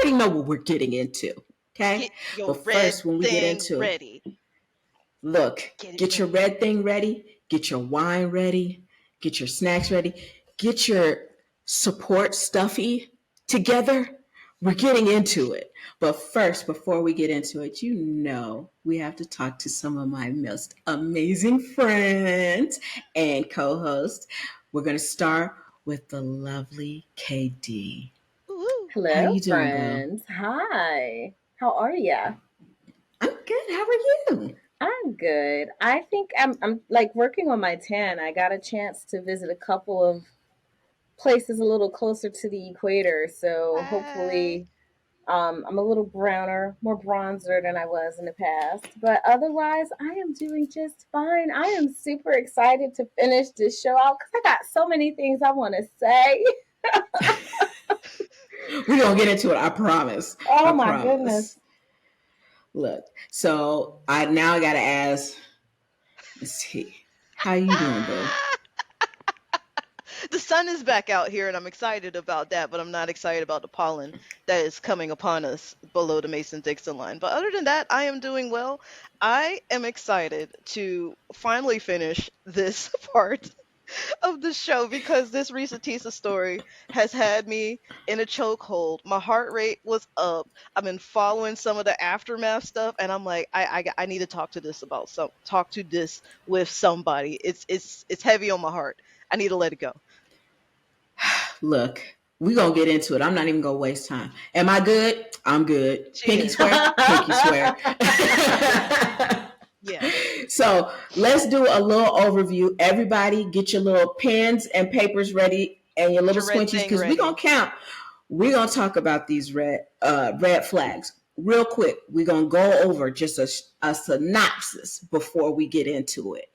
already know what we're getting into. Okay. Get your But red first, when we get thing into it, ready. look, Get it get your ready. red thing ready, get your wine ready, get your snacks ready, get your support stuffy together. We're getting into it. But first, before we get into it, we have to talk to some of my most amazing friends and co hosts. We're going to start with the lovely KD. Woo. How Hello, you doing, boo? friends. Hi. How are ya? I'm good. How are you? I'm good. I think I'm like working on my tan. I got a chance to visit a couple of places a little closer to the equator, so Hey. hopefully I'm a little browner, more bronzer than I was in the past. But otherwise, I am doing just fine. I am super excited to finish this show out because I got so many things I want to say. We're going to get into it. I promise. I Oh my goodness. promise. Look, so I gotta ask, let's see, how you doing, boo? The sun is back out here and I'm excited about that, but I'm not excited about the pollen that is coming upon us below the Mason-Dixon line. But other than that, I am doing well. I am excited to finally finish this part of the show because this Risa Tisa story has had me in a chokehold. My heart rate was up. I've been following some of the aftermath stuff, and I'm like, I need to talk to this with somebody. It's heavy on my heart. I need to let it go. Look, we gonna get into it. I'm not even gonna waste time. Am I good? I'm good. She Pinky is. swear? Pinky swear. Yes. So let's do a little overview. Everybody get your little pens and papers ready and your Get little your red squinchies thing because we're gonna ready. count. We're gonna talk about these red flags real quick. We're gonna go over just a synopsis before we get into it.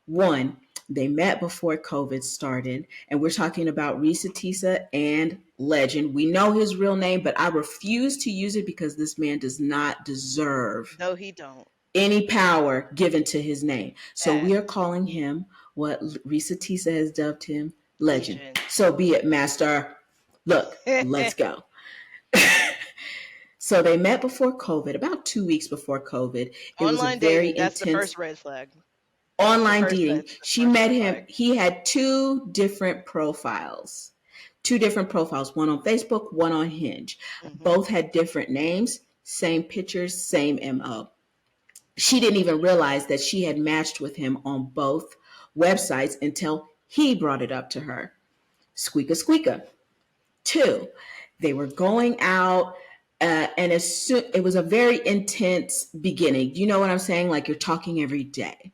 One, they met before COVID started, and we're talking about Risa Tisa and Legend. We know his real name, but I refuse to use it because this man does not deserve No, he don't. any power given to his name. So That we are calling him what Risa Tisa has dubbed him, Legend. legend. So be it, Master. Look, let's go. So they met before COVID, about 2 weeks before COVID. It was a Online very dating. That's the intense first red flag. That's the online first red. dating. That's the She first met red him. flag. He had two different profiles. Two different profiles, one on Facebook, one on Hinge. Hmm. Both had different names, same pictures, same MO. She didn't even realize that she had matched with him on both websites until he brought it up to her. Squeaka, squeaka. Two, they were going out, and it was a very intense beginning. You know what I'm saying? Like you're talking every day.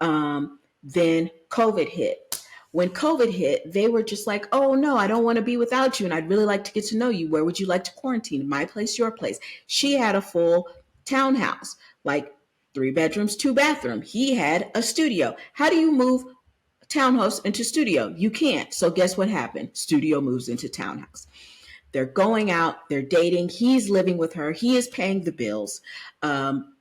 Then COVID hit. When COVID hit, they were just like, oh no, I don't want to be without you. And I'd really like to get to know you. Where would you like to quarantine? My place, your place. She had a full townhouse, like 3 bedrooms, 2 bathroom. He had a studio. How do you move townhouse into studio? You can't. So guess what happened? Studio moves into townhouse. They're going out, they're dating. He's living with her. He is paying the bills. Um,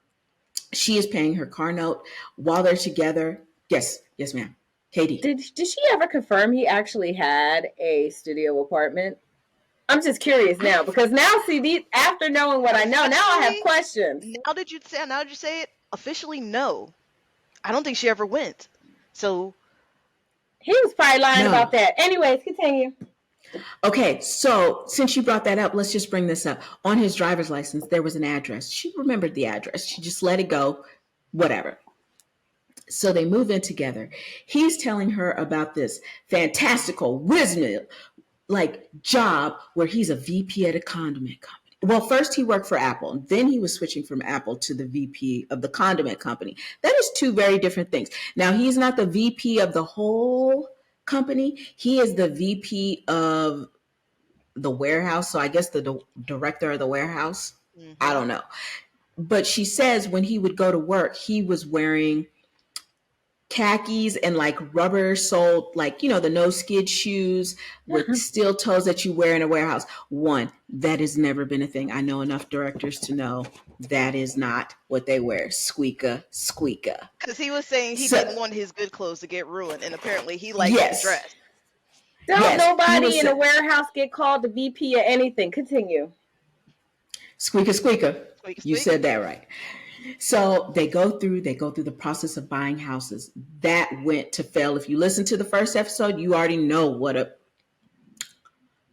she is paying her car note while they're together. Yes, ma'am. Katie. Did she ever confirm he actually had a studio apartment? I'm just curious now because now see these after knowing what I know, now I have Officially, questions. now that you say it, officially no. I don't think she ever went. So He was probably lying about No. that. Anyways, continue. Okay, so since you brought that up, let's just bring this up. On his driver's license, there was an address. She remembered the address. She just let it go, whatever. So they move in together. He's telling her about this fantastical wisdom like job where he's a VP at a condiment company. Well, first he worked for Apple, then he was switching from Apple to the VP of the condiment company. That is two very different things. Now, he's not the VP of the whole company, he is the VP of the warehouse. So I guess the director of the warehouse. I hmm don't know. But she says when he would go to work, he was wearing khakis and like rubber soled, like, the no skid shoes with steel toes that you wear in a warehouse. One, that has never been a thing. I know enough directors to know that is not what they wear. Squeaka, squeaka. because he was saying he So, didn't want his good clothes to get ruined, and apparently he likes to yes, dress. Don't yes, he nobody was. in a warehouse get called the VP or anything. Continue. Squeaker, squeaker. Squeak, You squeak. said that right. So they go through the process of buying houses. That went to fail. If you listen to the first episode, you already know what a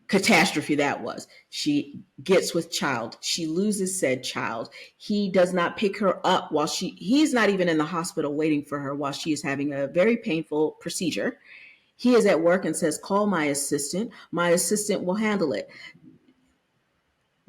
catastrophe that was. She gets with child. She loses said child. He does not pick her up while he's not even in the hospital waiting for her while she is having a very painful procedure. He is at work and says, call my assistant. My assistant will handle it.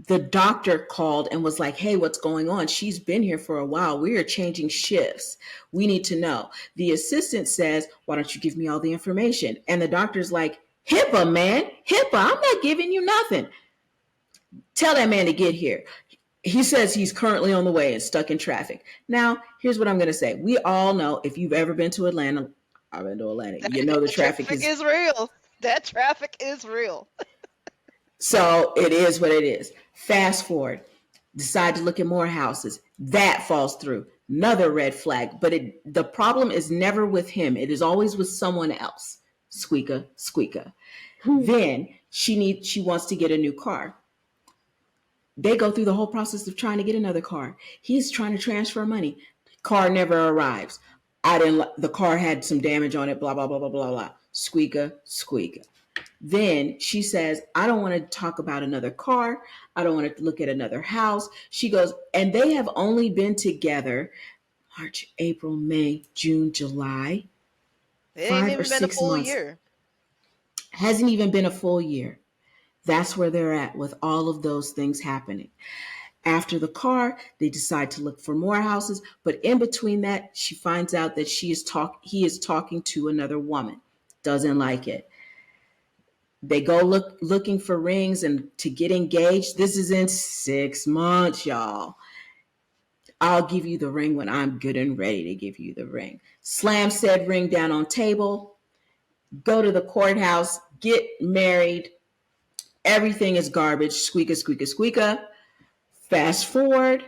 The doctor called and was like, hey, what's going on? She's been here for a while. We are changing shifts. We need to know. The assistant says, why don't you give me all the information? And the doctor's like, HIPAA, man. HIPAA. I'm not giving you nothing. Tell that man to get here. He says he's currently on the way and stuck in traffic. Now, here's what I'm going to say. We all know, if you've ever been to Atlanta, I've been to Atlanta, you know the traffic is real. That traffic is real. So it is what it is. Fast forward, decide to look at more houses. That falls through. Another red flag. But the problem is never with him. It is always with someone else. Squeaker, squeaker. Then she wants to get a new car. They go through the whole process of trying to get another car. He's trying to transfer money. Car never arrives. The car had some damage on it, blah, blah, blah, blah, blah, blah. Squeaker, squeaker. Then she says, I don't want to talk about another car. I don't want to look at another house. She goes, and they have only been together March, April, May, June, July. It ain't 5 or even been a 6 full months. year. Hasn't even been a full year. That's where they're at with all of those things happening. After the car, they decide to look for more houses. But in between that, she finds out that he is talking to another woman. Doesn't like it. They go looking for rings and to get engaged. This is in 6 months, y'all. I'll give you the ring when I'm good and ready to give you the ring. Slam said ring down on table. Go to the courthouse. Get married. Everything is garbage. Squeaker, squeaker, squeaker. Fast forward.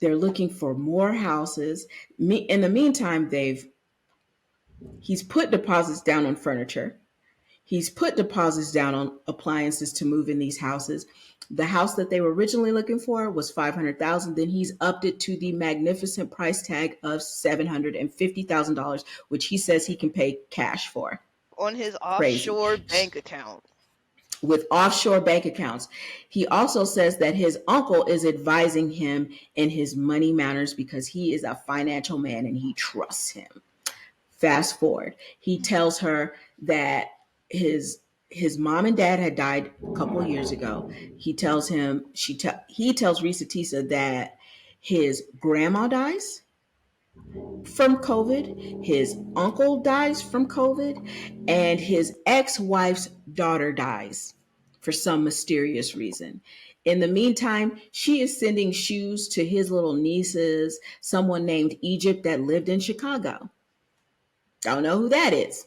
They're looking for more houses. In the meantime, he's put deposits down on furniture. He's put deposits down on appliances to move in these houses. The house that they were originally looking for was $500,000. Then he's upped it to the magnificent price tag of $750,000, which he says he can pay cash for. On his Crazy. offshore bank account. With offshore bank accounts. He also says that his uncle is advising him in his money matters because he is a financial man and he trusts him. Fast forward. He tells her that his mom and dad had died a couple of years ago. He tells Risa Tisa that his grandma dies from COVID, his uncle dies from COVID, and his ex-wife's daughter dies for some mysterious reason. In the meantime, she is sending shoes to his little nieces, someone named Egypt that lived in Chicago. Don't know who that is.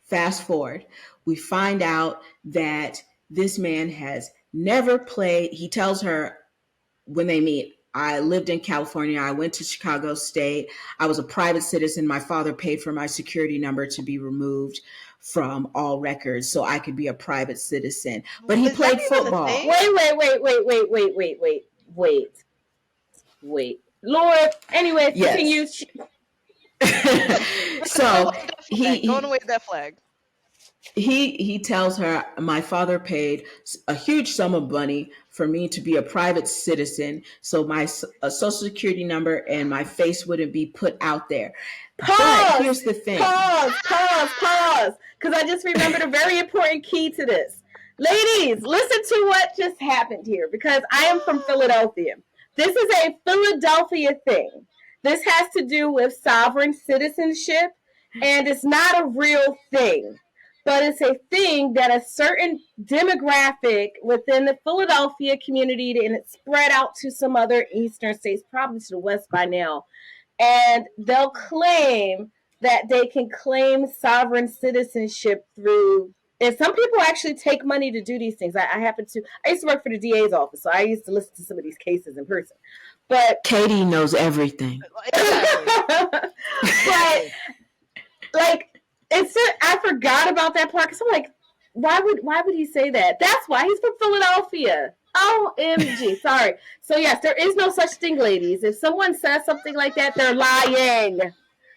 Fast forward, we find out that this man has never played. He tells her when they meet, I lived in California. I went to Chicago State. I was a private citizen. My father paid for my security number to be removed from all records so I could be a private citizen. But he played football. Wait. Lord, anyway, continue. So Going away with that flag. He tells her, my father paid a huge sum of money for me to be a private citizen, so my social security number and my face wouldn't be put out there. Pause. But here's the thing. Pause. Because I just remembered a very important key to this. Ladies, listen to what just happened here, because I am from Philadelphia. This is a Philadelphia thing. This has to do with sovereign citizenship, and it's not a real thing. But it's a thing that a certain demographic within the Philadelphia community, and it's spread out to some other eastern states, probably to the west by now. And they'll claim that they can claim sovereign citizenship through, and some people actually take money to do these things. I used to work for the DA's office, so I used to listen to some of these cases in person. But Katie knows everything. But like, I forgot about that part because I'm like, why would he say that? That's why he's from Philadelphia. OMG. Sorry. So yes, there is no such thing, ladies. If someone says something like that, they're lying.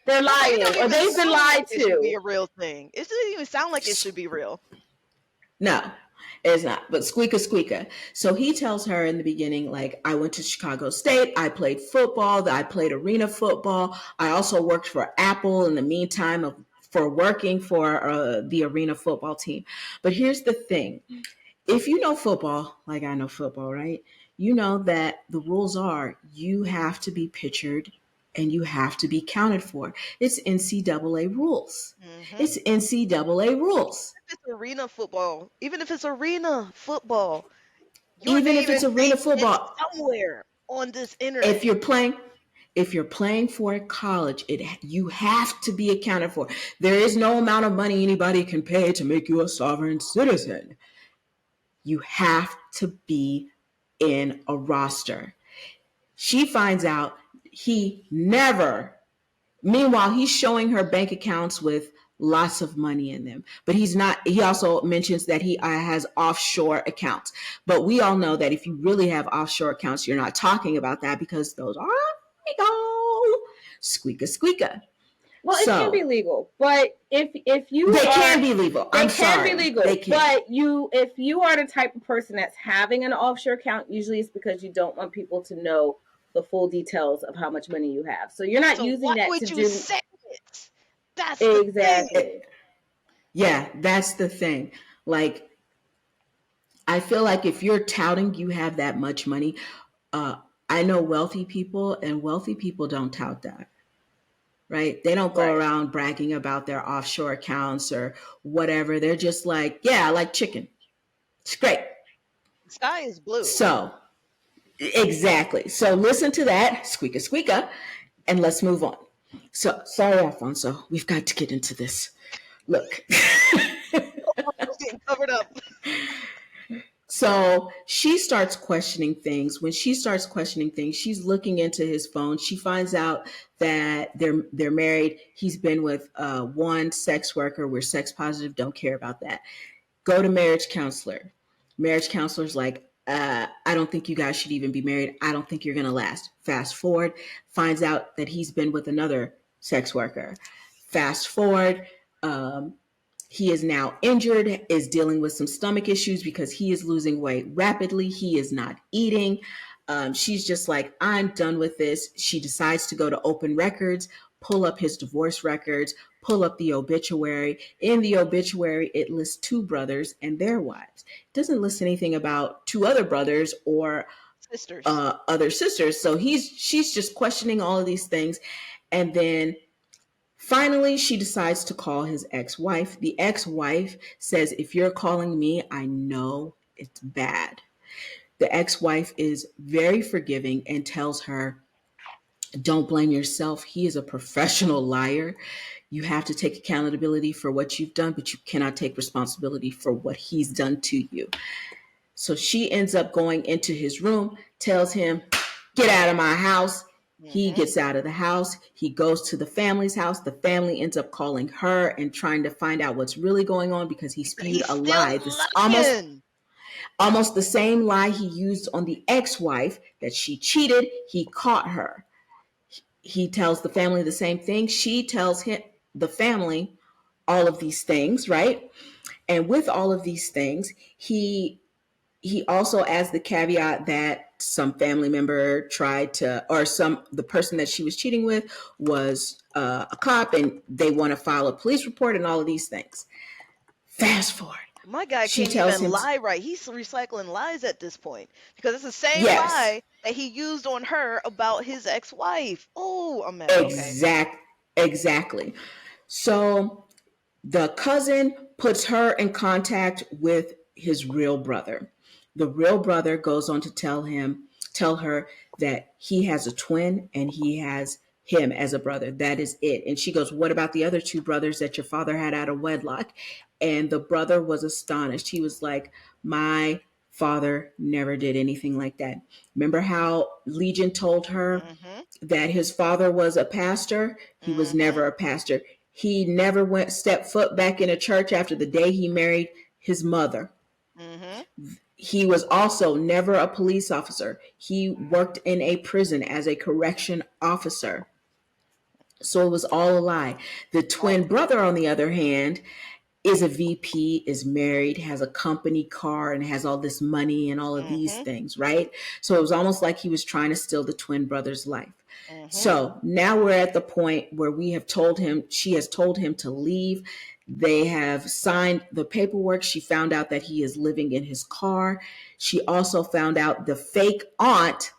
They're No, it lying, don't or even they've been sound like lied it should be to. a real thing. It doesn't even sound like it should be real. No, it's not. But squeaker. So he tells her in the beginning, like, I went to Chicago State. I played football. I played arena football. I also worked for Apple in the meantime for working for the arena football team. But here's the thing. If you know football, like I know football, right? You know that the rules are you have to be pictured and you have to be counted for. It's NCAA rules. Hmm. It's NCAA rules. If it's arena football, even if it's arena football, your Even if name it's and arena face is football, somewhere on this if internet. you're playing if you're playing for a college, you have to be accounted for. There is no amount of money anybody can pay to make you a sovereign citizen. You have to be in a roster. She finds out he never, meanwhile, he's showing her bank accounts with lots of money in them. But he's not, he also mentions that he has offshore accounts. But we all know that if you really have offshore accounts, you're not talking about that because those are legal. Squeaker. Well, it can be So legal, but if you they are, can be legal. they I'm can sorry. be legal. They can. But if you are the type of person that's having an offshore account, usually it's because you don't want people to know the full details of how much money you have. So you're not So using why that to would you do say it? That's the thing. exactly. Yeah, that's the thing. Like, I feel like if you're touting you have that much money, uh, I know wealthy people, and wealthy people don't tout that, right? They don't go Right. around bragging about their offshore accounts or whatever. They're just like, yeah, I like chicken. It's great. The sky is blue. So, exactly. So, listen to that, squeaker, and let's move on. So, sorry, Alfonso, we've got to get into this. Look. It's getting covered up. So she starts questioning things. When she starts questioning things, she's looking into his phone. She finds out that they're married. He's been with one sex worker. We're sex positive. Don't care about that. Go to marriage counselor. Marriage counselor's like, I don't think you guys should even be married. I don't think you're gonna last. Fast forward, finds out that he's been with another sex worker. Fast forward, um, he is now injured, is dealing with some stomach issues because he is losing weight rapidly. He is not eating. She's just like, I'm done with this. She decides to go to Open Records, pull up his divorce records, pull up the obituary. In the obituary, it lists two brothers and their wives. It doesn't list anything about two other brothers or Sisters. other sisters. So she's just questioning all of these things. And then finally, she decides to call his ex-wife. The ex-wife says, if you're calling me, I know it's bad. The ex-wife is very forgiving and tells her, don't blame yourself. He is a professional liar. You have to take accountability for what you've done, but you cannot take responsibility for what he's done to you. So she ends up going into his room, tells him, get out of my house. He gets out of the house. He goes to the family's house. The family ends up calling her and trying to find out what's really going on because he spewed He's a still lie. This lying. almost the same lie he used on the ex-wife that she cheated. He caught her. He tells the family the same thing. She tells the family all of these things, right? And with all of these things, he also adds the caveat that some family member tried to, or the person that she was cheating with was a cop and they want to file a police report and all of these things. Fast forward. My guy She can't tells even him, lie right. He's recycling lies at this point because it's the same yes, lie that he used on her about his ex-wife. Oh, I'm mad. Okay. exactly. So the cousin puts her in contact with his real brother. The real brother goes on to tell her that he has a twin and he has him as a brother. That is it. And she goes, what about the other two brothers that your father had out of wedlock? And the brother was astonished. He was like, my father never did anything like that. Remember how Legion told her that his father was a pastor? He was never a pastor. He never stepped foot back in a church after the day he married his mother. He was also never a police officer. He worked in a prison as a correction officer. So it was all a lie. The twin brother, on the other hand, is a VP, is married, has a company car, and has all this money and all of these Mm-hmm. things, right? So it was almost like he was trying to steal the twin brother's life. Mm-hmm. So now we're at the point where she has told him to leave. They have signed the paperwork. She found out that he is living in his car. She also found out the fake aunt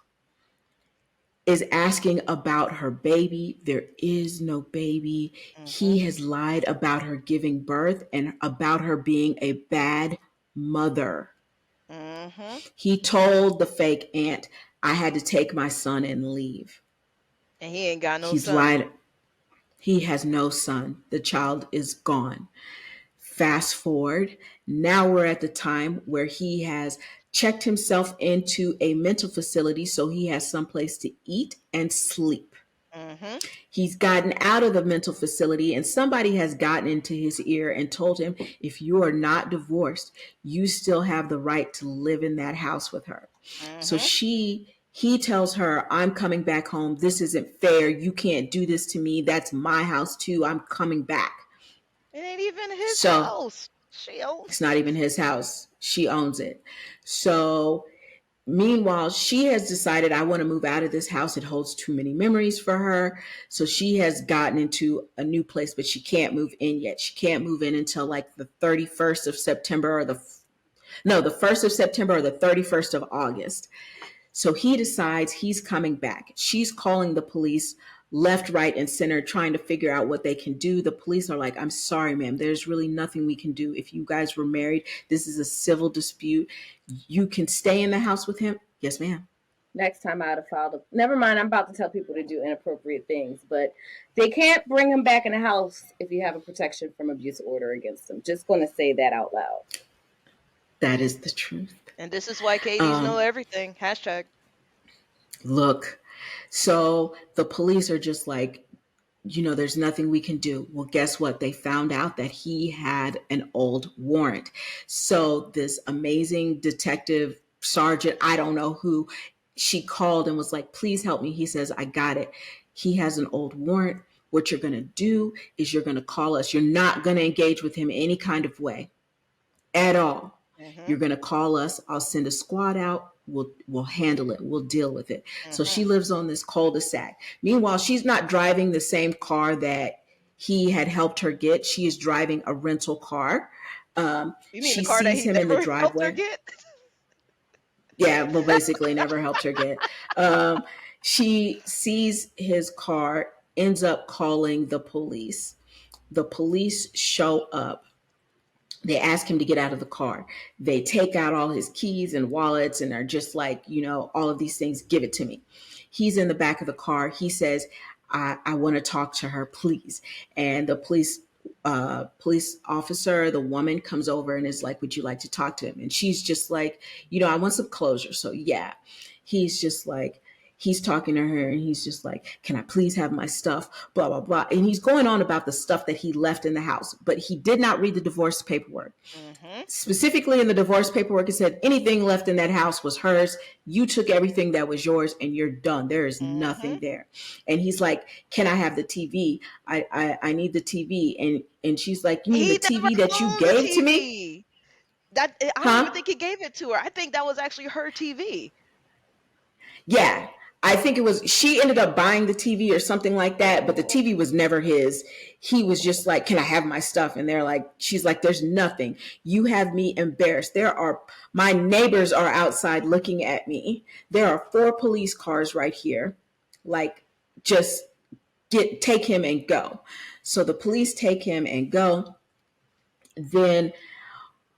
is asking about her baby. There is no baby. Mm-hmm. He has lied about her giving birth and about her being a bad mother. Mm-hmm. He told the fake aunt, I had to take my son and leave. And he ain't got no He's son. lied. He has no son. The child is gone. Fast forward, now we're at the time where he has checked himself into a mental facility so he has someplace to eat and sleep. Mm-hmm. He's gotten out of the mental facility, and somebody has gotten into his ear and told him, if you are not divorced, you still have the right to live in that house with her. So Mm-hmm. he tells her, I'm coming back home. This isn't fair. You can't do this to me. That's my house too. I'm coming back. It ain't even his So house. She owns it's not it. even his house. She owns it. So meanwhile, she has decided, I want to move out of this house. It holds too many memories for her. So she has gotten into a new place, but she can't move in yet. She can't move in until like the 31st of September or the 1st of September or the 31st of August. So he decides he's coming back. She's calling the police left, right, and center, trying to figure out what they can do. The police are like, I'm sorry, ma'am. There's really nothing we can do. If you guys were married, this is a civil dispute. You can stay in the house with him. Yes, ma'am. Next time I'd have filed a. Never mind, I'm about to tell people to do inappropriate things, but they can't bring him back in the house if you have a protection from abuse order against them. Just going to say that out loud. That is the truth. And this is why Katie's know Um, everything. Hashtag. look, so the police are just like, there's nothing we can do. Well, guess what? They found out that he had an old warrant. So this amazing detective sergeant, I don't know who, she called and was like, please help me. He says, I got it. He has an old warrant. What you're going to do is you're going to call us. You're not going to engage with him any kind of way at all. Mm-hmm. You're going to call us. I'll send a squad out. We'll handle it. We'll deal with it. So Mm-hmm. she lives on this cul-de-sac. Meanwhile, she's not driving the same car that he had helped her get. She is driving a rental car. You mean the She car that sees he him in the never helped her driveway. get? Yeah, well, basically never helped her get. She sees his car, ends up calling the police. The police show up. They ask him to get out of the car. They take out all his keys and wallets and are just like, all of these things, give it to me. He's in the back of the car. He says, I want to talk to her, please. And the police officer, the woman, comes over and is like, would you like to talk to him? And she's just like, I want some closure. So yeah, he's just like, he's talking to her and he's just like, can I please have my stuff? Blah, blah, blah. And he's going on about the stuff that he left in the house, but he did not read the divorce paperwork. Mm-hmm. Specifically in the divorce paperwork, it said anything left in that house was hers. You took everything that was yours and you're done. There is Mm-hmm. nothing there. And he's like, can I have the TV? I need the TV. And she's like, you mean the He never TV that you owned the gave to me? TV. I don't even Huh? think he gave it to her. I think that was actually her TV. Yeah. I think it was, she ended up buying the TV or something like that, but the TV was never his. He was just like, can I have my stuff? And they're like, she's like, there's nothing. You have me embarrassed. My neighbors are outside looking at me. There are 4 police cars right here. Like, just take him and go. So the police take him and go. Then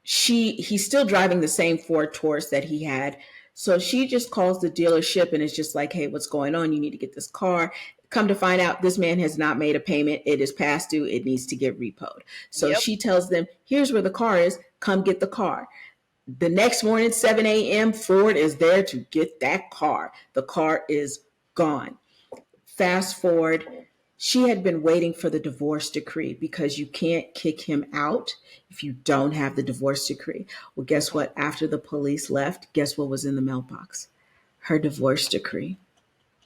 he's still driving the same Ford Taurus that he had. So she just calls the dealership and is just like, hey, what's going on? You need to get this car. Come to find out, this man has not made a payment. It is past due. It needs to get repoed. So Yep. she tells them, here's where the car is. Come get the car. The next morning, 7 a.m., Ford is there to get that car. The car is gone. Fast forward, She had been waiting for the divorce decree because you can't kick him out if you don't have the divorce decree. Well, guess Mhm. what? After the police left, guess what was in the mailbox? Her divorce decree.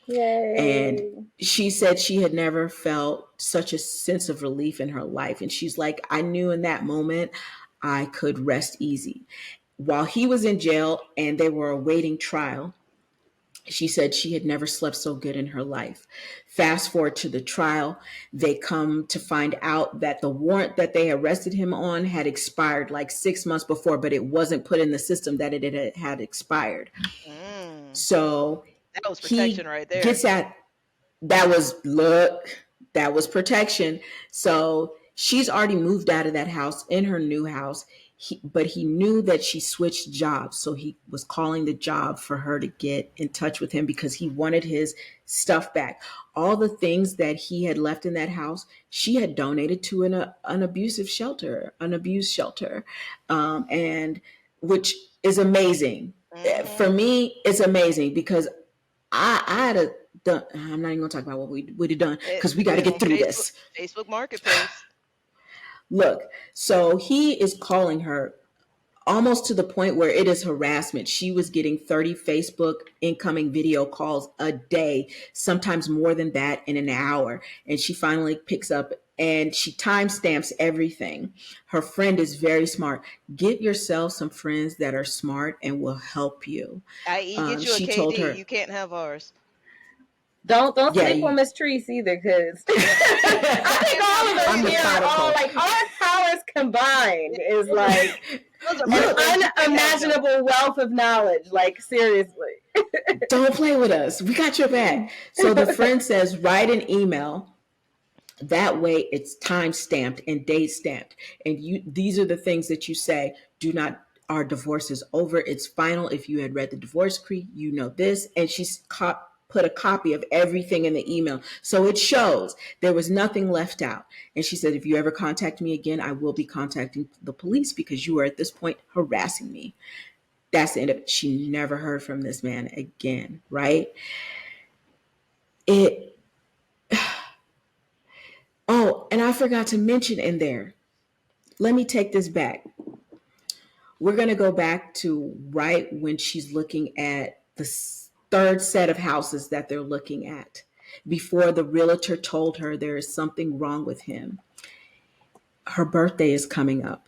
And Yay. she said she had never felt such a sense of relief in her life. And she's like, I knew in that moment I could rest easy. While he was in jail and they were awaiting trial, she said she had never slept so good in her life. Fast forward to the trial, they come to find out that the warrant that they arrested him on had expired like 6 months before, but it wasn't put in the system that it had expired. Mm. So That was protection he right there. gets at that was look, that was protection. So she's already moved out of that house in her new house. But he knew that she switched jobs. So he was calling the job for her to get in touch with him because he wanted his stuff back. All the things that he had left in that house, she had donated to an abusive shelter, an abuse shelter. And which is amazing. For Hmm. me, it's amazing because I had a done. I'm not even gonna talk about what we would have done because we got to It's get on through Facebook, this. Facebook Marketplace. Look, so he is calling her almost to the point where it is harassment. She was getting 30 Facebook incoming video calls a day, sometimes more than that in an hour. And she finally picks up and she timestamps everything. Her friend is very smart. Get yourself some friends that are smart and will help you. I.e., get you a She told KD. her, You can't have ours. Don't yeah, sleep on Miss Treese either, because I think all of I'm us here are all methodical. like our powers combined is like Those are an my Look, friends. You can't have them. unimaginable wealth of knowledge. Like seriously. don't play with us. We got your back. So the friend says, write an email. That way it's time stamped and date stamped. And these are the things that you say. Do not, our divorce is over. It's final. If you had read the divorce decree, you know this. And she's put a copy of everything in the email. So it shows there was nothing left out. And she said, if you ever contact me again, I will be contacting the police because you are at this point harassing me. That's the end of it. She never heard from this man again, right? It Oh, and I forgot to mention in there. Let me take this back. We're going to go back to right when she's looking at the third set of houses that they're looking at. Before the realtor told her there is something wrong with him. Her birthday is coming up.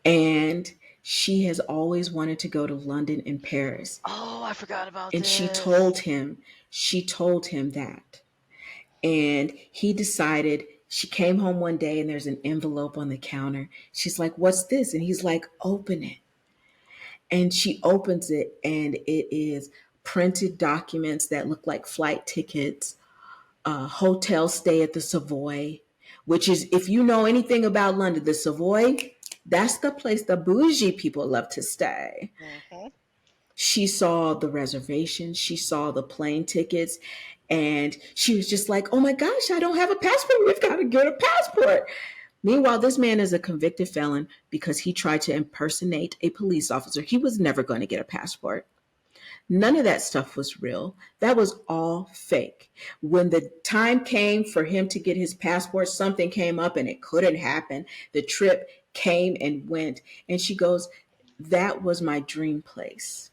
And she has always wanted to go to London and Paris. Oh, I forgot about And this. she told him that. And he decided, she came home one day and there's an envelope on the counter. She's like, what's this? And he's like, open it. And she opens it and it is printed documents that look like flight tickets, a hotel stay at the Savoy, which is, if you know anything about London, the Savoy, that's the place the bougie people love to stay. Hmm. She saw the reservations, she saw the plane tickets, and she was just like, oh my gosh, I don't have a passport. We've got to get a passport. Meanwhile, this man is a convicted felon because he tried to impersonate a police officer. He was never going to get a passport. None of that stuff was real. That was all fake. When the time came for him to get his passport, something came up and it couldn't happen. The trip came and went. And she goes, that was my dream place.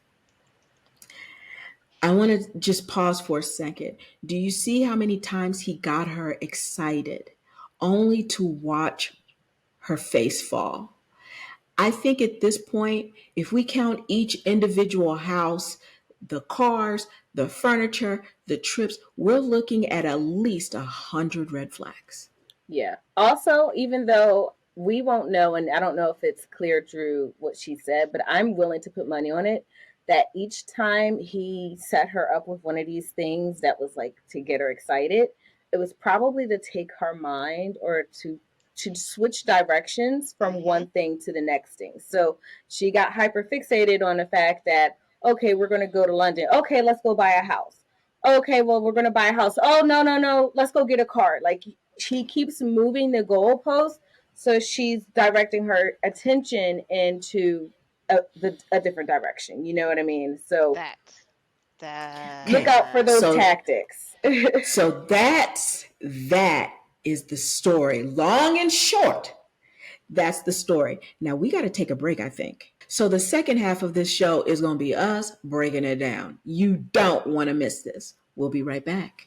I want to just pause for a second. Do you see how many times he got her excited only to watch her face fall? I think at this point, if we count each individual house, the cars, the furniture, the trips, we're looking at least 100 red flags. Yeah. Also, even though we won't know, and I don't know if it's clear through what she said, but I'm willing to put money on it that each time he set her up with one of these things that was like to get her excited, it was probably to take her mind or to switch directions from Hmm. one thing to the next thing. So she got hyper fixated on the fact that, okay, we're going to go to London. Okay, let's go buy a house. Okay, well, we're going to buy a house. Oh, no, no, no. Let's go get a car. Like she keeps moving the goalpost. So she's directing her attention into a different direction. You know what I mean? So Facts. Look Okay. out for those So tactics. that is the story. Long and short, that's the story. Now we got to take a break, I think. So the second half of this show is going to be us breaking it down. You don't want to miss this. We'll be right back.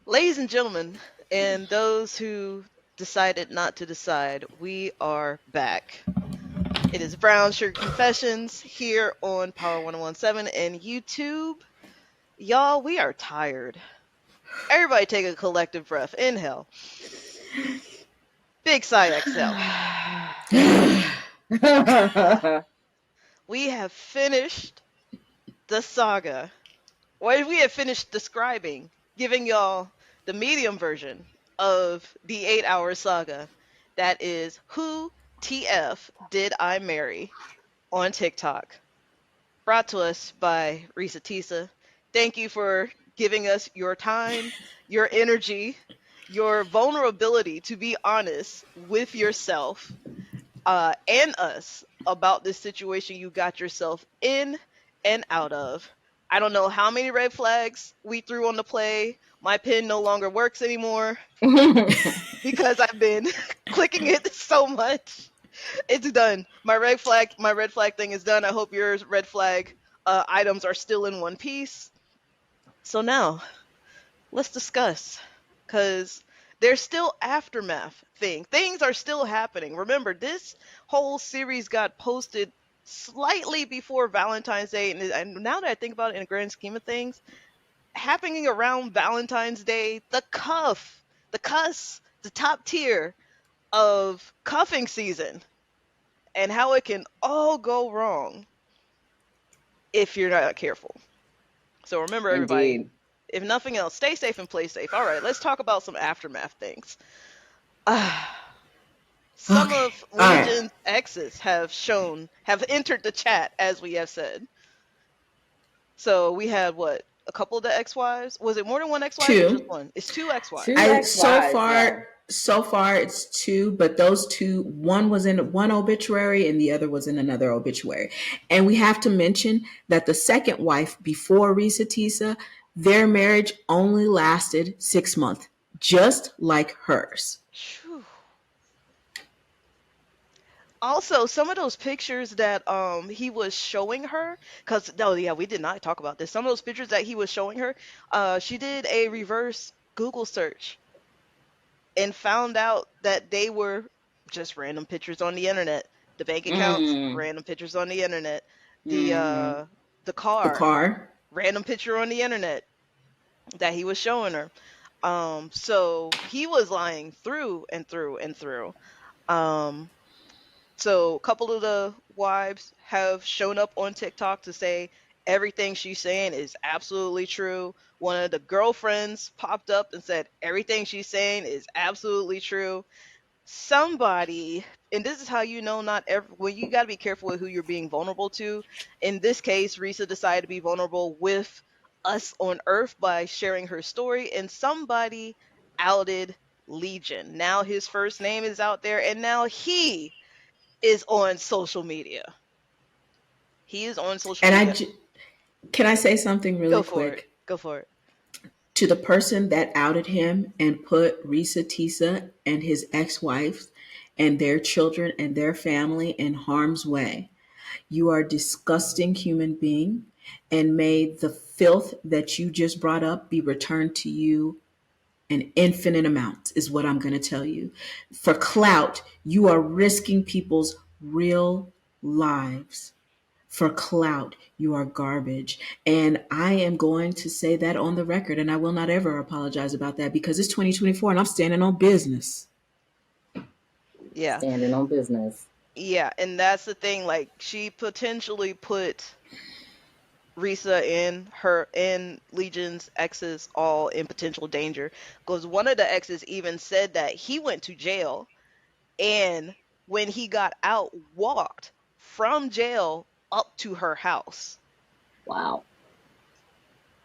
Ladies and gentlemen, and those who decided not to decide, we are back. It is Brown Sugar Confessions here on Power 1017 and YouTube. Y'all, we are tired. Everybody take a collective breath. Inhale. Big sigh, exhale. We have finished the saga. Or we have finished describing, giving y'all the medium version of the 8-hour saga. That is Who TF Did I Marry on TikTok. Brought to us by Risa Tisa. Thank you for giving us your time, your energy, your vulnerability to be honest with yourself and us about this situation you got yourself in and out of. I don't know how many red flags we threw on the play. My pen no longer works anymore because I've been clicking it so much. It's done. My red flag thing is done. I hope your red flag items are still in one piece. So now, let's discuss, because there's still aftermath things are still happening. Remember, this whole series got posted slightly before Valentine's Day, and now that I think about it in the grand scheme of things, happening around Valentine's Day, the top tier of cuffing season, and how it can all go wrong if you're not careful. So remember, everybody, Indeed. if nothing else, stay safe and play safe. All right, let's talk about some aftermath things. Some Okay. of All right. Legion's exes have entered the chat, as we have said. So we had what? A couple of the ex-wives? Was it more than one ex-wife or just Two. one? It's two ex-wives. Two So ex-wives, far, it's two, but those two, one was in one obituary and the other was in another obituary. And we have to mention that the second wife before Risa Tisa, their marriage only lasted 6 months, just like hers. Phew. Also, some of those pictures that he was showing her, because oh yeah, we did not talk about this. Some of those pictures that he was showing her, she did a reverse Google search and found out that they were just random pictures on the internet. The bank accounts, random pictures on the internet. The The car, car. random picture on the internet that he was showing her. So he was lying through and through and through. So a couple of the wives have shown up on TikTok to say everything she's saying is absolutely true. One of the girlfriends popped up and said everything she's saying is absolutely true. Somebody, and this is how you know not every, well, you got to be careful with who you're being vulnerable to. In this case, Risa decided to be vulnerable with us on Earth by sharing her story, and somebody outed Legion. Now his first name is out there, and now he is on social media. He is on social And media. can I say something really Go for it. quick? Go for it. To the person that outed him and put Risa Tisa and his ex-wife and their children and their family in harm's way. You are a disgusting human being, and may the filth that you just brought up be returned to you an infinite amount, is what I'm going to tell you. For clout, you are risking people's real lives. For clout, you are garbage. And I am going to say that on the record, and I will not ever apologize about that because it's 2024 and I'm standing on business. Yeah. Standing on business. Yeah, and that's the thing. Like, she potentially put Risa and Legion's exes all in potential danger. Because one of the exes even said that he went to jail, and when he got out, walked from jail up to her house. Wow.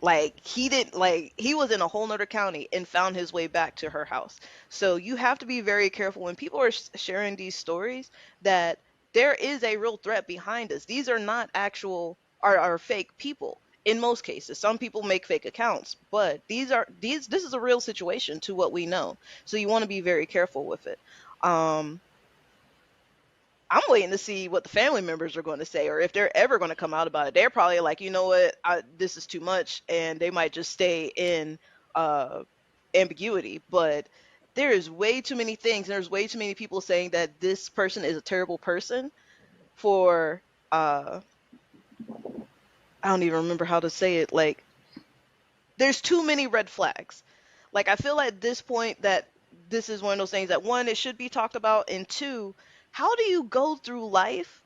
Like he didn't like he was in a whole nother county and found his way back to her house. So you have to be very careful when people are sharing these stories, that there is a real threat behind us. These are not actual are fake people in most cases. Some people make fake accounts, but this is a real situation to what we know. So you want to be very careful with it. Um I'm waiting to see what the family members are going to say, or if they're ever going to come out about it. They're probably like, you know what, this is too much, and they might just stay in uh, ambiguity. But there is way too many things. There's way too many people saying that this person is a terrible person for. I don't even remember how to say it. Like, there's too many red flags. Like, I feel at this point that this is one of those things that, one, it should be talked about, and two, how do you go through life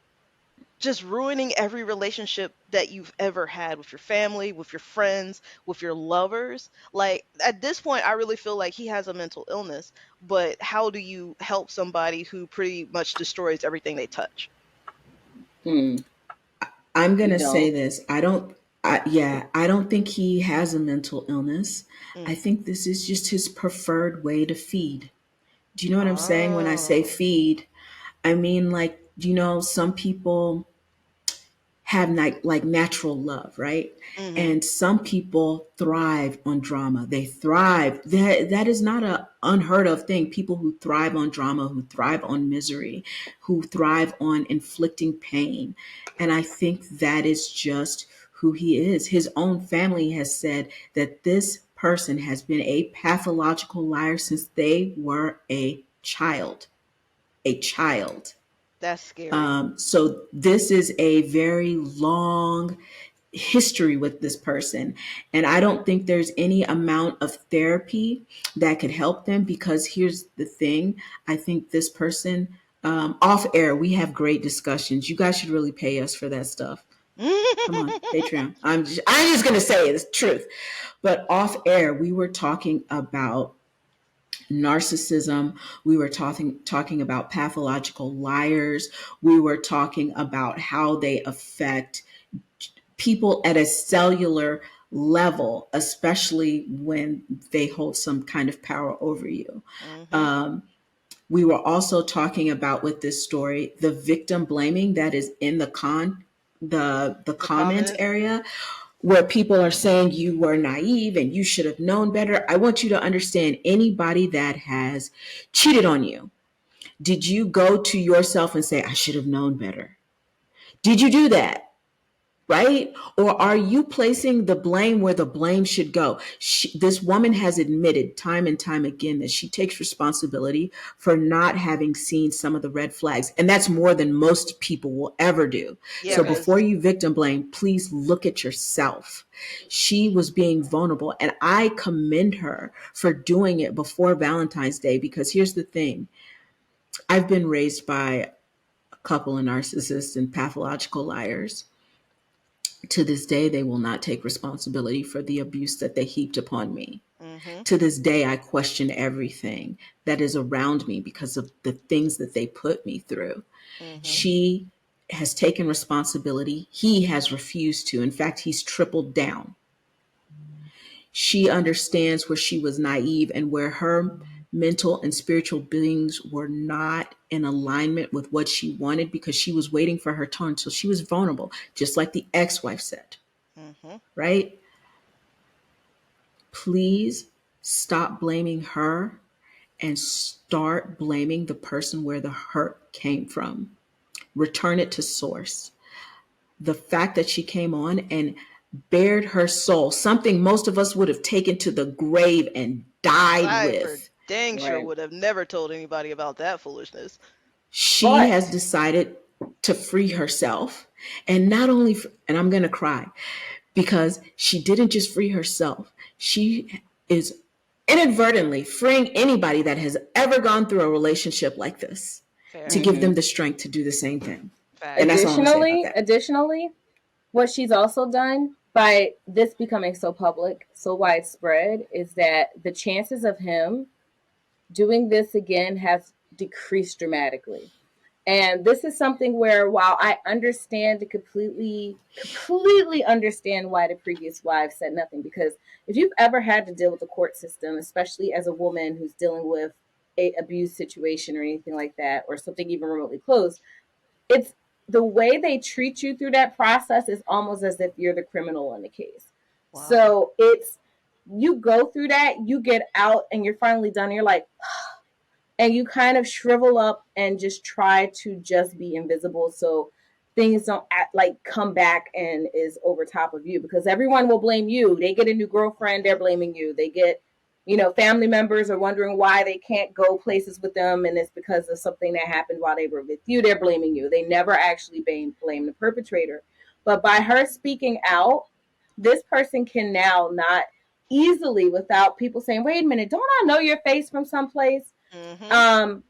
just ruining every relationship that you've ever had with your family, with your friends, with your lovers? Like, at this point, I really feel like he has a mental illness, but how do you help somebody who pretty much destroys everything they touch? Hmm. I'm You gonna say don't. this. I don't think he has a mental illness. I Mm. think this is just his preferred way to feed. Do you know what I'm saying when I say Oh. feed? I mean, like, some people have like natural love, right? Mm-hmm. And some people thrive on drama. They thrive. That is not a unheard of thing. People who thrive on drama, who thrive on misery, who thrive on inflicting pain. And I think that is just who he is. His own family has said that this person has been a pathological liar since they were a child. A child. That's scary. So this is a very long history with this person. And I don't think there's any amount of therapy that could help them, because here's the thing. I think this person, off air, we have great discussions. You guys should really pay us for that stuff. Come on, Patreon. I'm just going to say it, it's the truth. But off air, we were talking about narcissism. We were talking about pathological liars. We were talking about how they affect people at a cellular level, especially when they hold some kind of power over you. Mm-hmm. Um, we were also talking about, with this story, the victim blaming that is in the The comment comment. area, where people are saying you were naive and you should have known better. I want you to understand, anybody that has cheated on you, did you go to yourself and say, I should have known better? Did you do that? Right? Or are you placing the blame where the blame should go? This woman has admitted time and time again that she takes responsibility for not having seen some of the red flags. And that's more than most people will ever do. Yeah, So before because you victim blame, please look at yourself. She was being vulnerable, and I commend her for doing it before Valentine's Day, because here's the thing. I've been raised by a couple of narcissists and pathological liars. To this day, they will not take responsibility for the abuse that they heaped upon me. mm-hmm. To this day, I question everything that is around me because of the things that they put me through. Mm-hmm. She has taken responsibility. He has refused to. In fact, he's tripled down. She understands where she was naive and where her mental and spiritual beings were not in alignment with what she wanted, because she was waiting for her turn. So she was vulnerable, just like the ex-wife said, Mm-hmm. right? Please stop blaming her and start blaming the person where the hurt came from. Return it to source. The fact that she came on and bared her soul, something most of us would have taken to the grave and died I for with. dang sure Right. would have never told anybody about that foolishness. She has But decided to free herself. And not only, and I'm going to cry, because she didn't just free herself, she is inadvertently freeing anybody that has ever gone through a relationship like this, to Fair. give hmm them the strength to do the same thing. And Facts. that's all I'm going to say about additionally, that. additionally, what she's also done by this becoming so public, so widespread, is that the chances of him doing this again has decreased dramatically. And this is something where, while I understand to completely understand why the previous wife said nothing, because if you've ever had to deal with the court system, especially as a woman who's dealing with a abuse situation or anything like that, or something even remotely close, it's the way they treat you through that process is almost as if you're the criminal in the case. Wow. So it's, you go through that, you get out, and you're finally done. And you're like, and you kind of shrivel up and just try to just be invisible, so things don't like come back and is over top of you, because everyone will blame you. They get a new girlfriend, they're blaming you. They get, family members are wondering why they can't go places with them, and it's because of something that happened while they were with you. They're blaming you. They never actually blame the perpetrator. But by her speaking out, this person can now not easily, without people saying, wait a minute, don't I know your face from someplace? Mm-hmm. um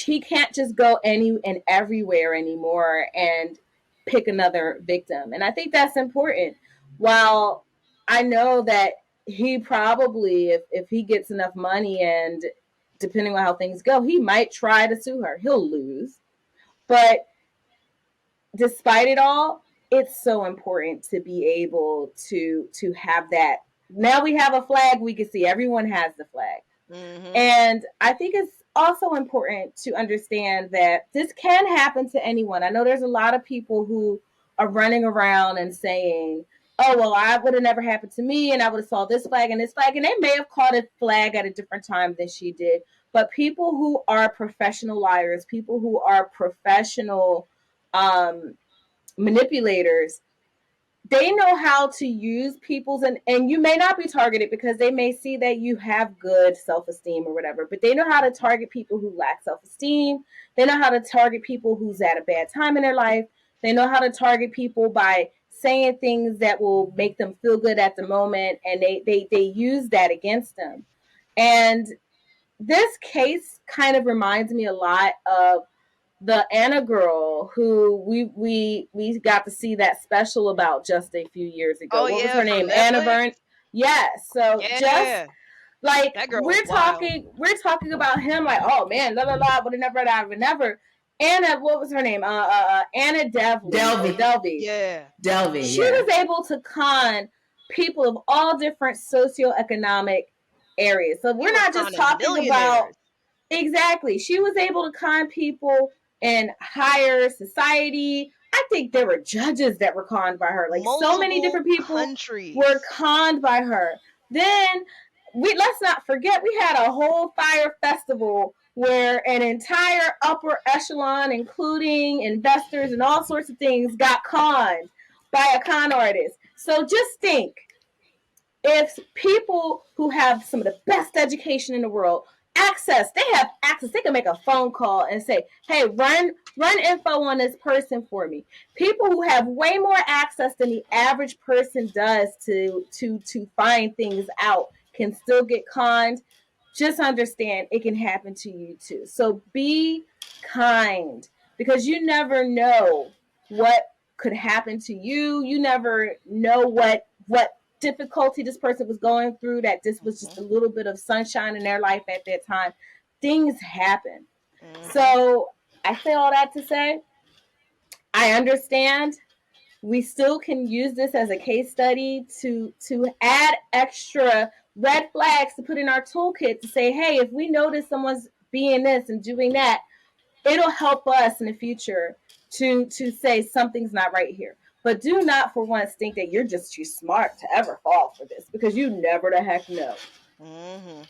he can't just go any and everywhere anymore and pick another victim. And I think that's important. While I know that he probably, if he gets enough money, and depending on how things go, he might try to sue her. He'll lose. But despite it all, it's so important to be able to have that. Now we have a flag we can see. Everyone has the flag. Mm-hmm. And I think it's also important to understand that this can happen to anyone. I know there's a lot of people who are running around and saying, oh, well, I would have never happened to me, and I would have saw this flag and this flag. And they may have caught a flag at a different time than she did. But people who are professional liars, people who are professional um, manipulators, they know how to use people's, and you may not be targeted because they may see that you have good self-esteem or whatever, but they know how to target people who lack self-esteem. They know how to target people who's at a bad time in their life. They know how to target people by saying things that will make them feel good at the moment, and they use that against them. And this case kind of reminds me a lot of the Anna girl who we got to see that special about just a few years ago. Oh What was yeah, her from name? Anna Netflix. Byrne. Yes. So just Yeah, like that girl was we're wild. talking about him like, oh man, la la la, would never. Anna, what was her name? Anna Devley or Delvey. Delvey. Yeah. Delvey, She yeah. was able to con people of all different socioeconomic areas. So He we're was not just conning talking about. millionaires. Exactly. She was able to con people in higher society. I think there were judges that were conned by her. Like so many Multiple different people were countries. conned by her. Then let's not forget, we had a whole fire festival where an entire upper echelon, including investors and all sorts of things, got conned by a con artist. So just think, if people who have some of the best education in the world have access, they can make a phone call and say, hey, run info on this person for me. People who have way more access than the average person does to find things out can still get conned. Just understand it can happen to you too. So be kind, because you never know what could happen to you. You never know what difficulty this person was going through, that this was just Mhm. a little bit of sunshine in their life at that time. Things happen. Mhm. So I say all that to say, I understand we still can use this as a case study to add extra red flags to put in our toolkit to say, hey, if we notice someone's being this and doing that, it'll help us in the future to say something's not right here. But do not for once think that you're just too smart to ever fall for this, because you never the heck know. Mhm.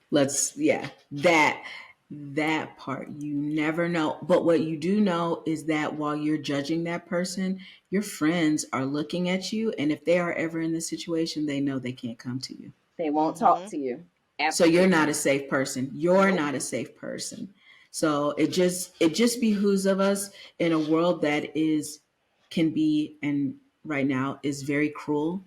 Let's, yeah, that part, you never know. But what you do know is that while you're judging that person, your friends are looking at you, and if they are ever in this situation, they know they can't come to you. They won't talk Mhm. to you. So you're not a Absolutely. safe person. You're Nope. not a safe person. So it just behooves of us in a world that is can be, and right now is very cruel,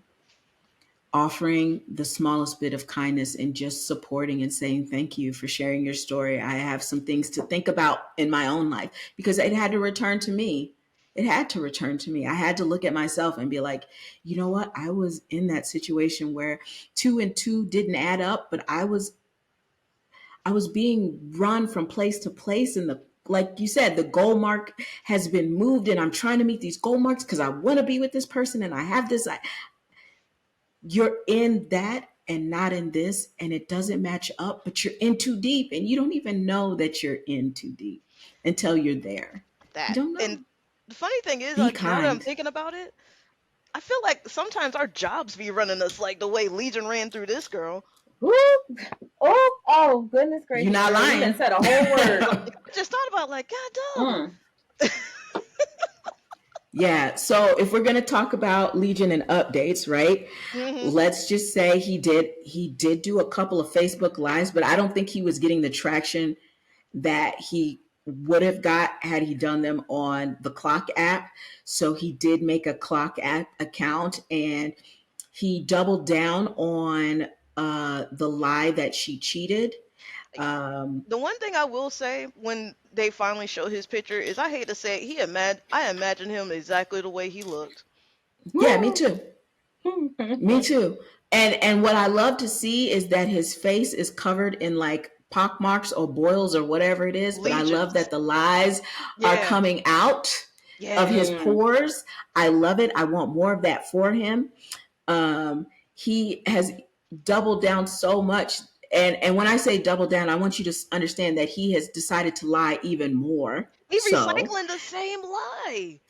offering the smallest bit of kindness and just supporting and saying thank you for sharing your story. I have some things to think about in my own life because it had to return to me. It had to return to me. I had to look at myself and be like, you know what? I was in that situation where 2 and 2 didn't add up, but I was being run from place to place, and the like you said, the goal mark has been moved, and I'm trying to meet these goal marks because I want to be with this person, and I have this. You're in that and not in this, and it doesn't match up, but you're in too deep, and you don't even know that you're in too deep until you're there. You That don't know. and the funny thing is, Be like now that I'm kind. thinking about it, I feel like sometimes our jobs be running us like the way Legion ran through this girl. Woo! Oh, goodness You're gracious, not girl. You done lying. said a whole word. I just thought about like, God Mm. Yeah. So if we're gonna talk about Legion and updates, right? dog. Let's just say he did do a couple of Facebook lives, but I don't think he was getting the traction that he would have got had he done them on the Clock app. So he did make a Clock app account, and he doubled down on the lie that she cheated. Um, The one thing I will say when they finally show his picture is I hate to say it, I imagine him exactly the way he looked. yeah, me too. Me too. And what I love to see is that his face is covered in like pock marks or boils or whatever it is. But I love Legions. that the lies are Yeah. coming out of his Yeah. pores. I love it. I want more of that for him. He has doubled down so much. And when I say double down, I want you to understand that he has decided to lie even more. He So recycling the same lie.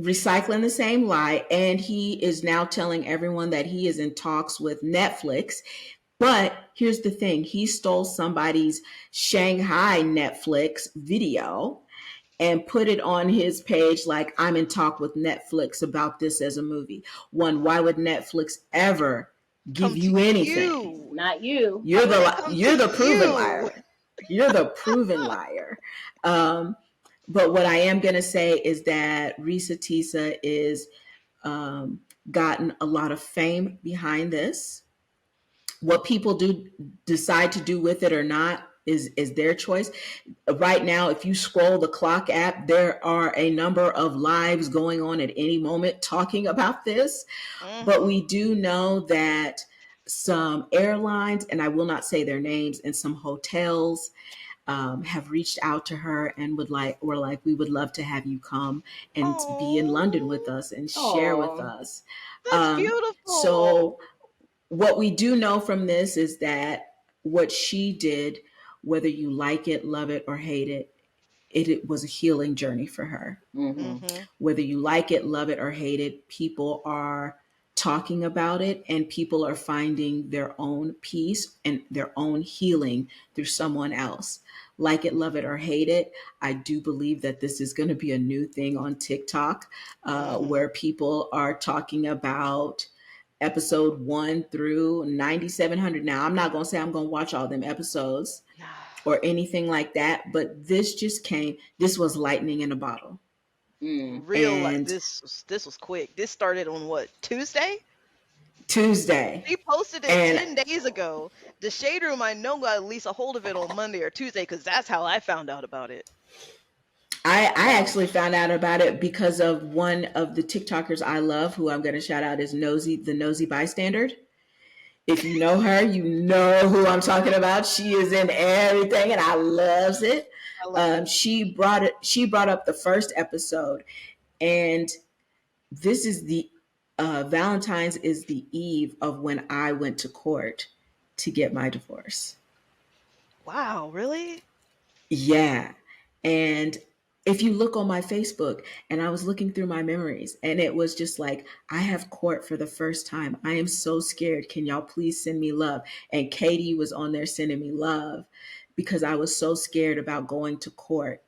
recycling the same lie, and he is now telling everyone that he is in talks with Netflix. But here's the thing, he stole somebody's Shanghai Netflix video and put it on his page like, I'm in talk with Netflix about this as a movie. One, why would Netflix ever Come give to you anything? you. Not you. You're When they the come you're to the proven you. liar. You're the proven liar. Um, but what I am gonna say is that Risa Tisa is um, gotten a lot of fame behind this. What people do decide to do with it or not is their choice. Right now, if you scroll the Clock app, there are a number of lives going on at any moment talking about this. But Mm-hmm. we do know that some airlines, and I will not say their names, and some hotels have reached out to her and were like, we would love to have you come and be in London with Oh, us and share with Oh. us. that's Um, beautiful. so what we do know from this is that what she did, whether you like it, love it, or hate it, it was a healing journey for her. Mm-hmm. Mm-hmm. Whether you like it, love it, or hate it, people are talking about it, and people are finding their own peace and their own healing through someone else. Like it, love it, or hate it, I do believe that this is going to be a new thing on TikTok, Mm-hmm. where people are talking about episode 1 through 9700. Now, I'm not going to say I'm going to watch all them episodes or anything like that, but this was lightning in a bottle. Mm. Real like And this was quick. This started on what, Tuesday? Tuesday, She posted it and 10 days ago. The Shade Room, I know, got at least a hold of it on Monday or Tuesday because that's how I found out about it. I actually found out about it because of one of the TikTokers I love, who I'm going to shout out, is Nosy, the Nosy Bystander. If you know her, you know who I'm talking about. She is in everything, and I loves it. I love it. She brought it. She brought up the first episode, and this is the Valentine's is the eve of when I went to court to get my divorce. Wow, really? Yeah. And if you look on my Facebook, and I was looking through my memories, and it was just like, I have court for the first time. I am so scared. Can y'all please send me love? And Katie was on there sending me love because I was so scared about going to court.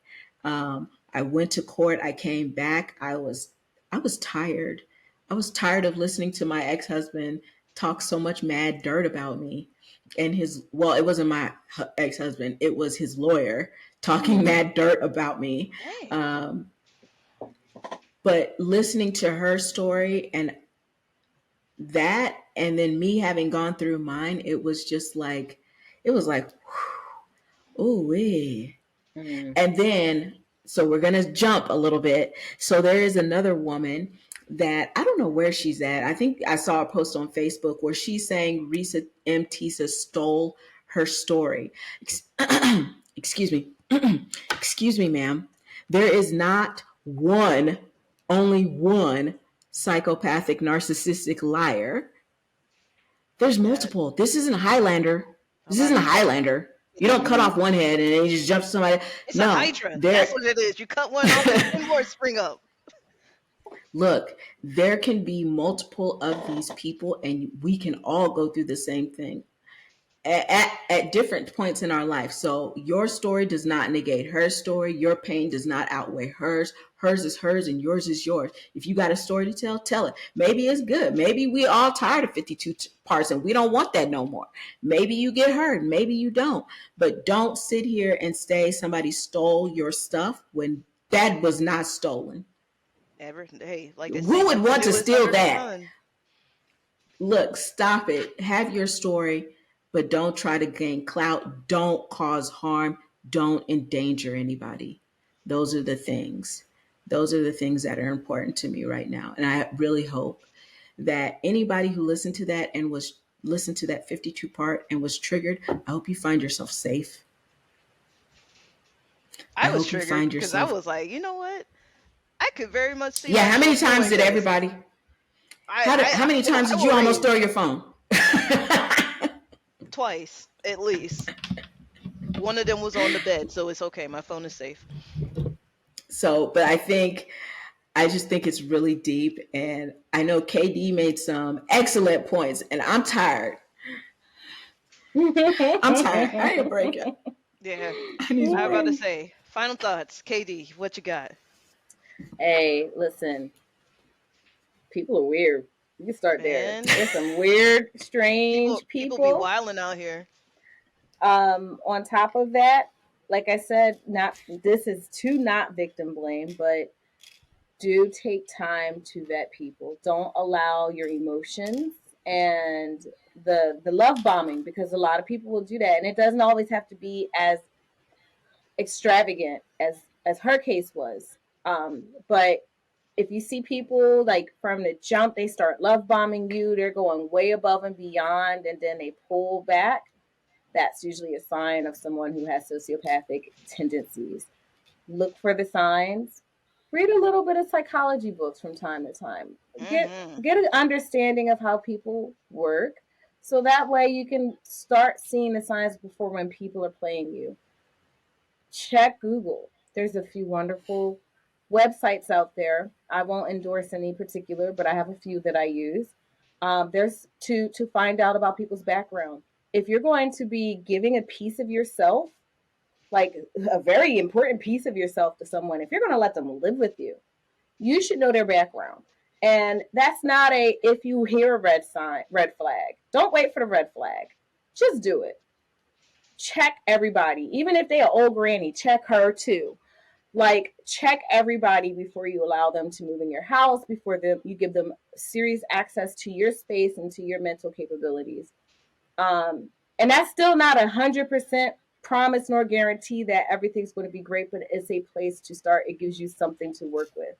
I went to court. I came back. I was tired. I was tired of listening to my ex-husband talk so much mad dirt about me. And it wasn't my ex-husband, it was his lawyer talking mad dirt about me. Dang. Um, but listening to her story and that, and then me having gone through mine, it was like, ooh wee. Mm. And then So we're going to jump a little bit. So there is another woman that I don't know where she's at. I think I saw a post on Facebook where she's saying Risa M. Tisa stole her story. Excuse me. Excuse me, ma'am. There is not one, only one psychopathic, narcissistic liar. There's multiple. This isn't Highlander. This isn't a Highlander. You don't cut off one head and then you just jump to somebody. It's a No, Hydra. there. That's what it is. You cut one off and 10 more spring up. Look, there can be multiple of these people, and we can all go through the same thing at different points in our life. So your story does not negate her story. Your pain does not outweigh hers. Hers is hers and yours is yours. If you got a story to tell, tell it. Maybe it's good. Maybe we all tired of 52 parts and we don't want that no more. Maybe you get hurt. Maybe you don't. But don't sit here and say somebody stole your stuff when that was not stolen. Hey, like who would want to steal that? Look, stop it. Have your story, but don't try to gain clout. Don't cause harm. Don't endanger anybody. Those are the things. Those are the things that are important to me right now. And I really hope that anybody who listened to that and was listened to that 52 part and was triggered, I hope you find yourself safe. I was triggered because I was like, you know what? I could very much see. Yeah, how many times did everybody? How many times did you almost throw your phone? Twice, at least. One of them was on the bed, so it's okay. My phone is safe. So, but I just think it's really deep. And I know KD made some excellent points, and I'm tired. I'm tired. I ain't breaking. Yeah. I was about to say, final thoughts. KD, what you got? Hey, listen. People are weird. You can start there. There's some weird, strange people. People be wilding out here. On top of that, like I said, this is to not victim blame, but do take time to vet people. Don't allow your emotions and the love bombing, because a lot of people will do that, and it doesn't always have to be as extravagant as her case was. But if you see people like from the jump, they start love bombing you, they're going way above and beyond, and then they pull back. That's usually a sign of someone who has sociopathic tendencies. Look for the signs. Read a little bit of psychology books from time to time. Get an understanding of how people work, so that way you can start seeing the signs before when people are playing you. Check Google. There's a few wonderful websites out there. I won't endorse any particular, but I have a few that I use. There's to find out about people's background. If you're going to be giving a piece of yourself, like a very important piece of yourself to someone, if you're going to let them live with you, you should know their background. And that's not if you hear a red flag, don't wait for the red flag. Just do it. Check everybody. Even if they're old granny, check her too. Like, check everybody before you allow them to move in your house, before you give them serious access to your space and to your mental capabilities. And that's still not 100% promise nor guarantee that everything's going to be great, but it's a place to start. It gives you something to work with.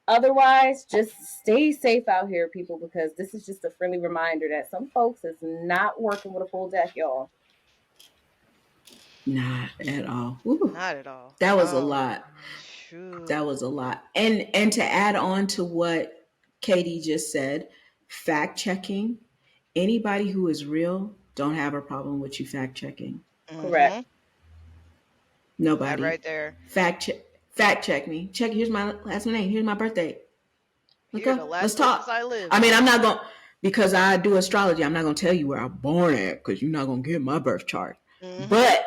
Otherwise, just stay safe out here, people, because this is just a friendly reminder that some folks is not working with a full deck, y'all. Not at all. Ooh, not at all. That was a lot. Shoot. That was a lot. And to add on to what Katie just said, fact checking. Anybody who is real don't have a problem with you fact checking. Correct. Nobody. That right there. Fact check me. Check. Here's my last name. Here's my birthday. Okay, let's talk. I mean, I'm not going, because I do astrology, I'm not going to tell you where I'm born at, because you're not going to get my birth chart. But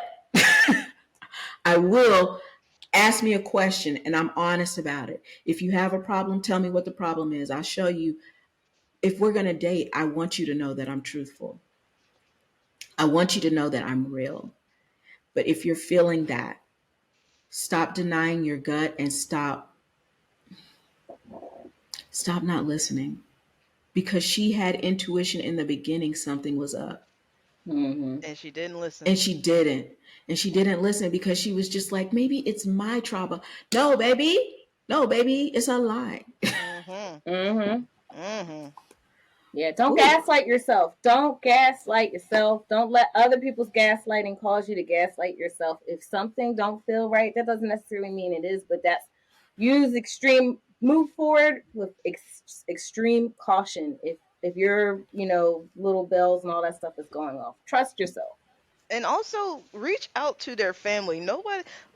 I will ask me a question and I'm honest about it. If you have a problem, tell me what the problem is. I'll show you. If we're going to date, I want you to know that I'm truthful. I want you to know that I'm real. But if you're feeling that, stop denying your gut and stop not listening. Because she had intuition in the beginning, something was up. And she didn't listen. And she didn't. And she didn't listen because she was just like, maybe it's my trauma. No, baby. No, baby. It's a lie. Mm-hmm. Mm-hmm. Mm-hmm. Yeah, don't Ooh. gaslight yourself. Don't gaslight yourself. Don't let other people's gaslighting cause you to gaslight yourself. If something don't feel right, that doesn't necessarily mean it is, but that's move forward with extreme caution. If your, little bells and all that stuff is going off, trust yourself. And also reach out to their family.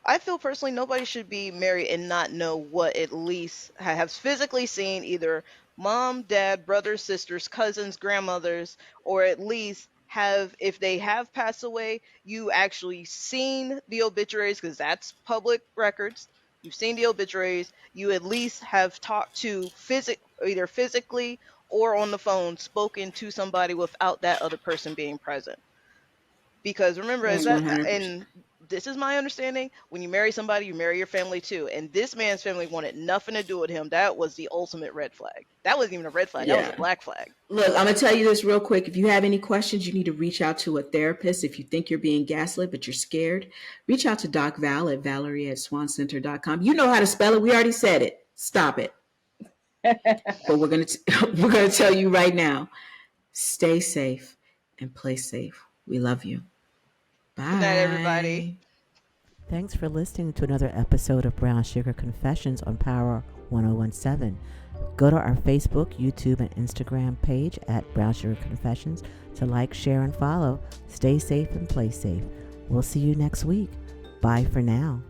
I feel personally, nobody should be married and not know what at least have physically seen either mom, dad, brothers, sisters, cousins, grandmothers, or at least have, if they have passed away, you actually seen the obituaries, because that's public records. You've seen the obituaries. You at least have talked to either physically or on the phone, spoken to somebody without that other person being present. Because remember, as that, 100%. and this is my understanding, when you marry somebody, you marry your family too. And this man's family wanted nothing to do with him. That was the ultimate red flag. That wasn't even a red flag. That was a Yeah. black flag. Look, I'm going to tell you this real quick. If you have any questions, you need to reach out to a therapist. If you think you're being gaslit, but you're scared, reach out to Doc Val at Valerie@swancenter.com. You know how to spell it. We already said it. Stop it. But we're going to tell you right now, stay safe and play safe. We love you. Bye. Good night, everybody. Thanks for listening to another episode of Brown Sugar Confessions on Power 1017. Go to our Facebook, YouTube, and Instagram page at Brown Sugar Confessions to like, share, and follow. Stay safe and play safe. We'll see you next week. Bye for now.